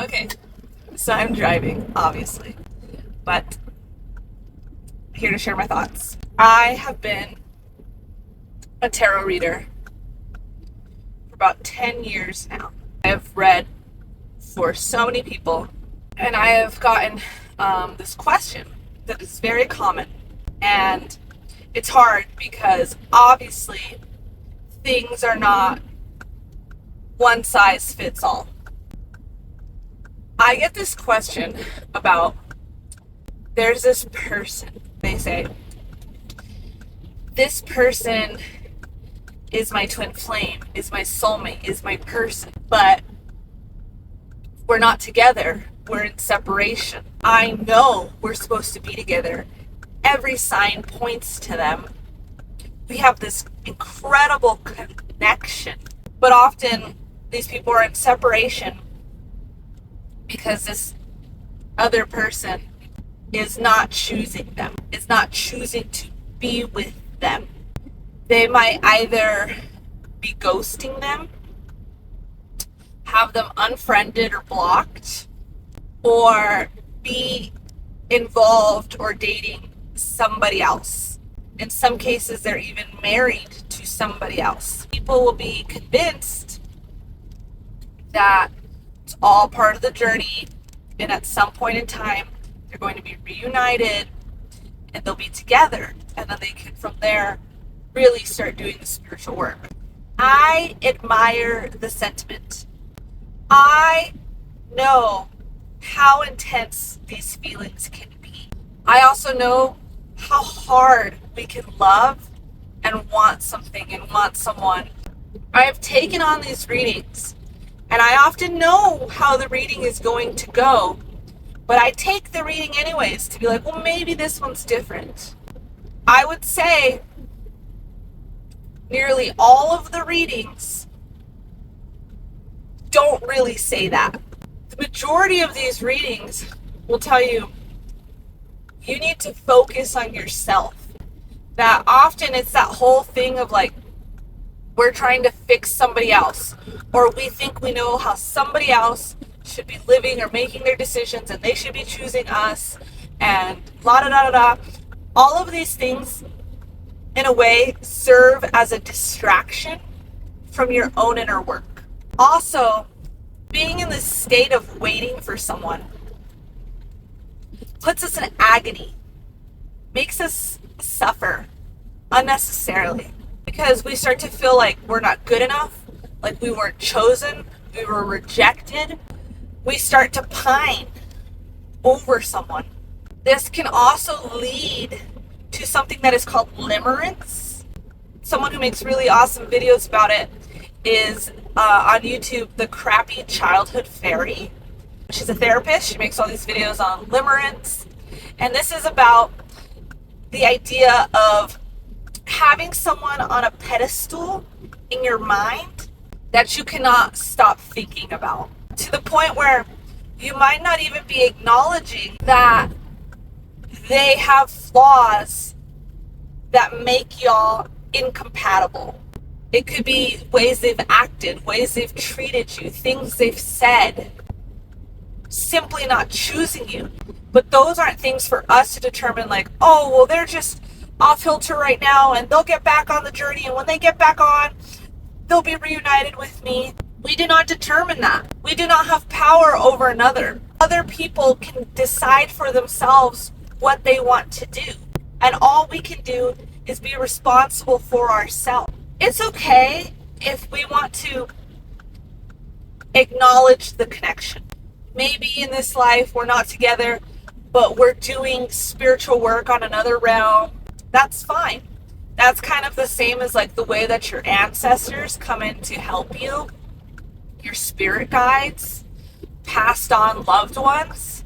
Okay, so I'm driving, obviously, but here to share my thoughts. I have been a tarot reader for about 10 years now. I have read for so many people, and I have gotten this question that is very common, and it's hard because obviously things are not one size fits all. I get this question about there's this person. They say, this person is my twin flame, is my soulmate, is my person, but we're not together. We're in separation. I know we're supposed to be together. Every sign points to them. We have this incredible connection, but often these people are in separation because this other person is not choosing them, is not choosing to be with them. They might either be ghosting them, have them unfriended or blocked, or be involved or dating somebody else. In some cases, they're even married to somebody else. People will be convinced that it's all part of the journey, and at some point in time, they're going to be reunited, and they'll be together, and then they can, from there, really start doing the spiritual work. I admire the sentiment. I know how intense these feelings can be. I also know how hard we can love and want something and want someone. I have taken on these readings, and I often know how the reading is going to go, but I take the reading anyways to be like, well, maybe this one's different. I would say nearly all of the readings don't really say that. The majority of these readings will tell you you need to focus on yourself. That often it's that whole thing of like, we're trying to fix somebody else, or we think we know how somebody else should be living or making their decisions, and they should be choosing us, and la da da da da. All of these things, in a way, serve as a distraction from your own inner work. Also, being in this state of waiting for someone puts us in agony, makes us suffer unnecessarily, because we start to feel like we're not good enough, like we weren't chosen, we were rejected. We start to pine over someone. This can also lead to something that is called limerence. Someone who makes really awesome videos about it is on YouTube, The Crappy Childhood Fairy. She's a therapist. She makes all these videos on limerence. And this is about the idea of having someone on a pedestal in your mind that you cannot stop thinking about, to the point where you might not even be acknowledging that they have flaws that make y'all incompatible. It could be ways they've acted, ways they've treated you, things they've said, simply not choosing you. But those aren't things for us to determine, like, oh, well, they're just off kilter right now and they'll get back on the journey, and when they get back on, they'll be reunited with me. We do not determine that. We do not have power over another. Other people can decide for themselves what they want to do. And all we can do is be responsible for ourselves. It's okay if we want to acknowledge the connection. Maybe in this life we're not together, but we're doing spiritual work on another realm. That's fine. That's kind of the same as like the way that your ancestors come in to help you. Your spirit guides, passed on loved ones.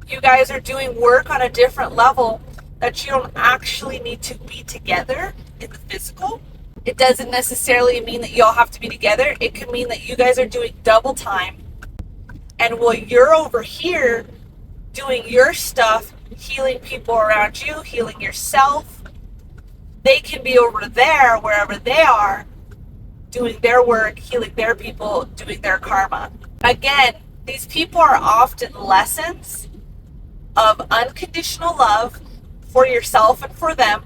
You guys are doing work on a different level that you don't actually need to be together in the physical. It doesn't necessarily mean that you all have to be together. It could mean that you guys are doing double time. And while you're over here doing your stuff, healing people around you, healing yourself, they can be over there, wherever they are, doing their work, healing their people, doing their karma. Again, These people are often lessons of unconditional love for yourself and for them,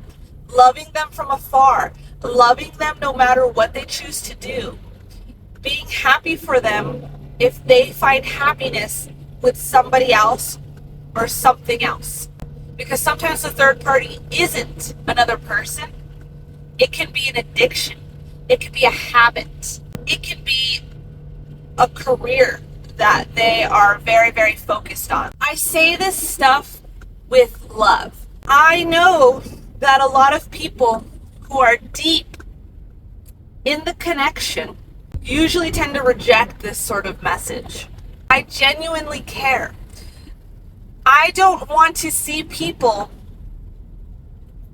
loving them from afar, loving them no matter what they choose to do, being happy for them if they find happiness with somebody else or something else. Because sometimes the third party isn't another person. It can be an addiction. It can be a habit. It can be a career that they are very, very focused on. I say this stuff with love. I know that a lot of people who are deep in the connection usually tend to reject this sort of message. I genuinely care. I don't want to see people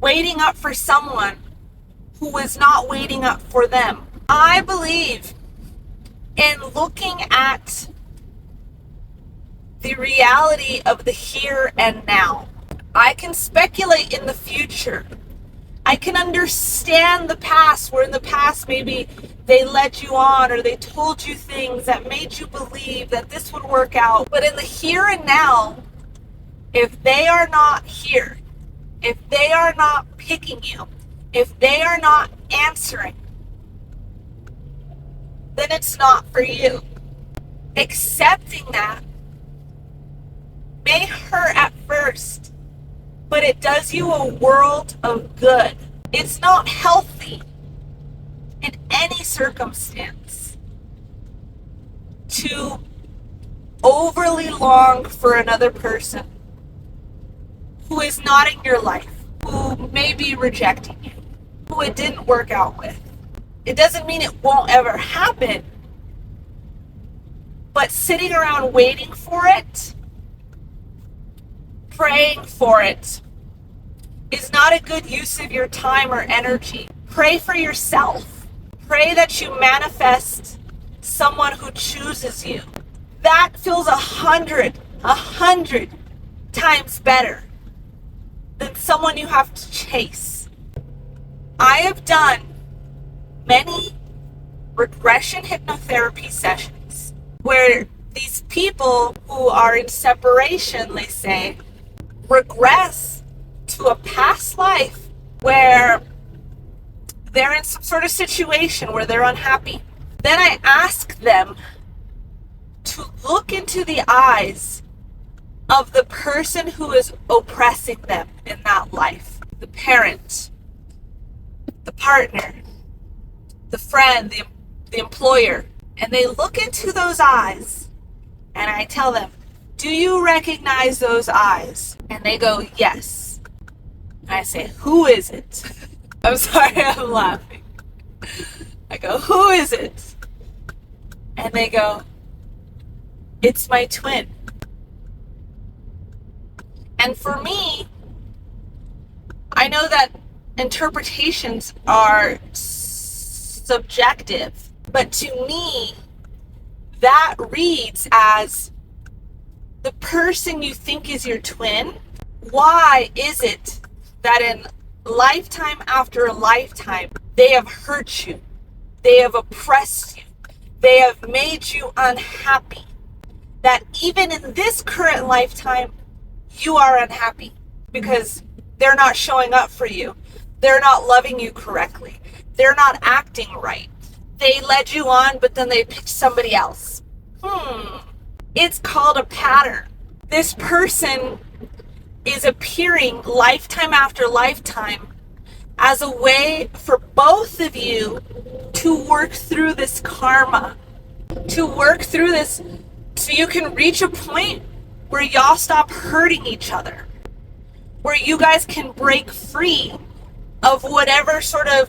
waiting up for someone who is not waiting up for them. I believe in looking at the reality of the here and now. I can speculate in the future. I can understand the past, where in the past maybe they led you on or they told you things that made you believe that this would work out. But in the here and now, if they are not here, if they are not picking you, if they are not answering, then it's not for you. Accepting that may hurt at first, but it does you a world of good. It's not healthy in any circumstance to overly long for another person who is not in your life, who may be rejecting you, who it didn't work out with. It doesn't mean it won't ever happen, but sitting around waiting for it, praying for it, is not a good use of your time or energy. Pray for yourself. Pray that you manifest someone who chooses you. That feels 100 times better than someone you have to chase. I have done many regression hypnotherapy sessions where these people who are in separation, they say, regress to a past life where they're in some sort of situation where they're unhappy. Then I ask them to look into the eyes of the person who is oppressing them in that life. The parent, the partner, the friend, the employer. And they look into those eyes and I tell them, do you recognize those eyes? And they go, yes. And I say, who is it? I'm sorry, I'm laughing. I go, who is it? And they go, it's my twin. And for me, I know that interpretations are subjective, but to me, that reads as the person you think is your twin. Why is it that in lifetime after lifetime, they have hurt you, they have oppressed you, they have made you unhappy, that even in this current lifetime, you are unhappy because they're not showing up for you. They're not loving you correctly. They're not acting right. They led you on, but then they picked somebody else. It's called a pattern. This person is appearing lifetime after lifetime as a way for both of you to work through this karma, to work through this so you can reach a point where y'all stop hurting each other, where you guys can break free of whatever sort of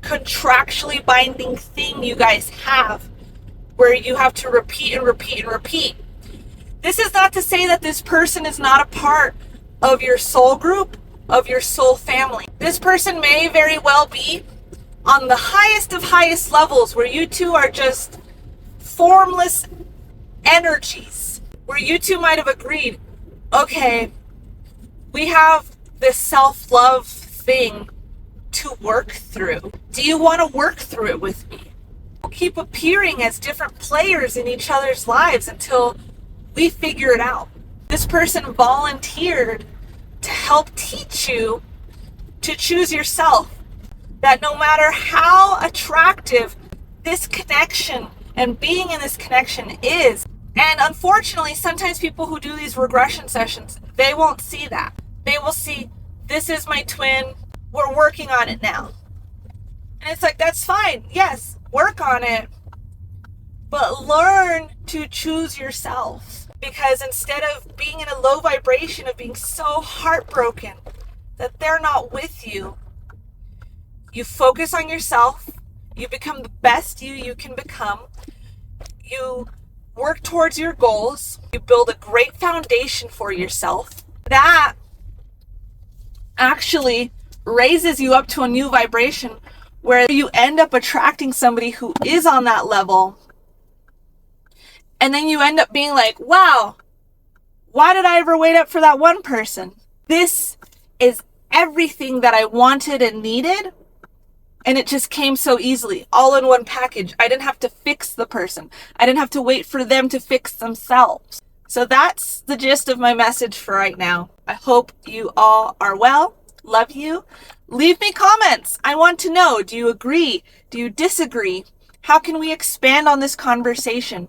contractually binding thing you guys have, where you have to repeat and repeat and repeat. This is not to say that this person is not a part of your soul group, of your soul family. This person may very well be on the highest of highest levels, where you two are just formless energies, where you two might have agreed, okay, we have this self-love thing to work through. Do you want to work through it with me? keep appearing as different players in each other's lives until we figure it out. This person volunteered to help teach you to choose yourself. That no matter how attractive this connection and being in this connection is, and unfortunately, sometimes people who do these regression sessions, they won't see that. They will see, this is my twin, we're working on it now. And it's like, that's fine. Yes, work on it. But learn to choose yourself. Because instead of being in a low vibration, of being so heartbroken that they're not with you, you focus on yourself. You become the best you can become. You work towards your goals. You build a great foundation for yourself. That actually raises you up to a new vibration where you end up attracting somebody who is on that level. And then you end up being like, wow, why did I ever wait up for that one person? This is everything that I wanted and needed. And it just came so easily, all in one package. I didn't have to fix the person. I didn't have to wait for them to fix themselves. So that's the gist of my message for right now. I hope you all are well. Love you. Leave me comments. I want to know, do you agree? Do you disagree? How can we expand on this conversation?